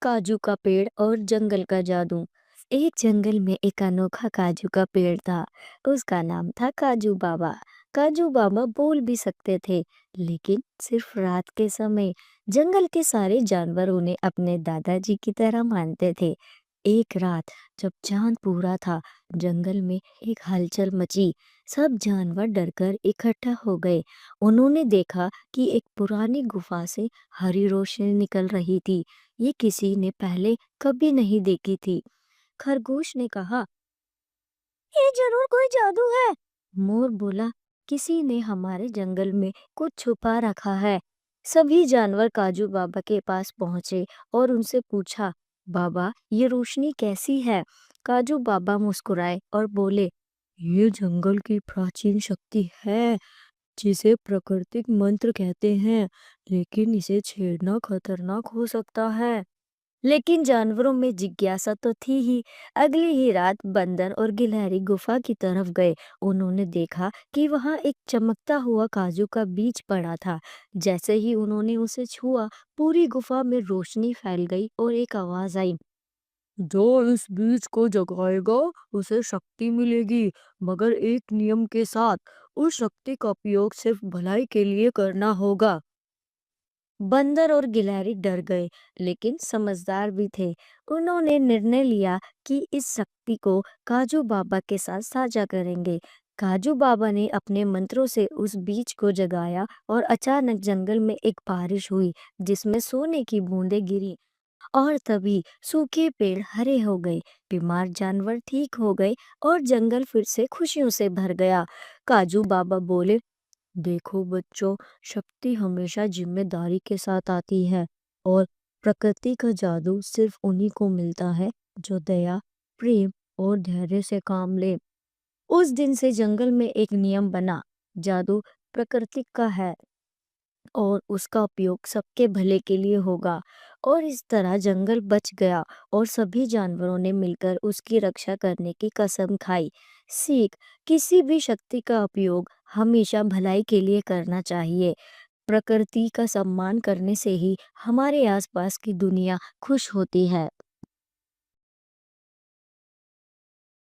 काजू का पेड़ और जंगल का जादू। एक जंगल में एक अनोखा काजू का पेड़ था। उसका नाम था काजू बाबा। काजू बाबा बोल भी सकते थे, लेकिन सिर्फ रात के समय। जंगल के सारे जानवर उन्हें अपने दादाजी की तरह मानते थे। एक रात जब चांद पूरा था, जंगल में एक हलचल मची। सब जानवर डरकर इकट्ठा हो गए। उन्होंने देखा कि एक पुरानी गुफा से हरी रोशनी निकल रही थी। ये किसी ने पहले कभी नहीं देखी थी। खरगोश ने कहा, ये जरूर कोई जादू है। मोर बोला, किसी ने हमारे जंगल में कुछ छुपा रखा है। सभी जानवर काजू बाबा के पास पहुंचे और उनसे पूछा, बाबा ये रोशनी कैसी है? काजू बाबा मुस्कुराए और बोले, ये जंगल की प्राचीन शक्ति है, जिसे प्राकृतिक मंत्र कहते हैं, लेकिन इसे छेड़ना खतरनाक हो सकता है। लेकिन जानवरों में जिज्ञासा तो थी ही। अगली ही रात बंदर और गिलहरी गुफा की तरफ गए। उन्होंने देखा कि वहां एक चमकता हुआ काजू का बीज पड़ा था। जैसे ही उन्होंने उसे छुआ, पूरी गुफा में रोशनी फैल गई और एक आवाज आई, जो इस बीज को जगाएगा उसे शक्ति मिलेगी, मगर एक नियम के साथ। उस शक्ति का उपयोग सिर्फ भलाई के लिए करना होगा। बंदर और गिलहरी डर गए, लेकिन समझदार भी थे। उन्होंने निर्णय लिया कि इस शक्ति को काजू बाबा के साथ साझा करेंगे। काजू बाबा ने अपने मंत्रों से उस बीज को जगाया और अचानक जंगल में एक बारिश हुई, जिसमें सोने की बूंदें गिरी। और तभी सूखे पेड़ हरे हो गए, बीमार जानवर ठीक हो गए और जंगल फिर से खुशियों से भर गया। काजू बाबा बोले, देखो बच्चों, शक्ति हमेशा जिम्मेदारी के साथ आती है, और प्रकृति का जादू सिर्फ उन्हीं को मिलता है जो दया, प्रेम और धैर्य से काम ले। उस दिन से जंगल में एक नियम बना, जादू प्रकृति का है और उसका उपयोग सबके भले के लिए होगा। और इस तरह जंगल बच गया और सभी जानवरों ने मिलकर उसकी रक्षा करने की कसम खाई। सीख, किसी भी शक्ति का उपयोग हमेशा भलाई के लिए करना चाहिए। प्रकृति का सम्मान करने से ही हमारे आसपास की दुनिया खुश होती है।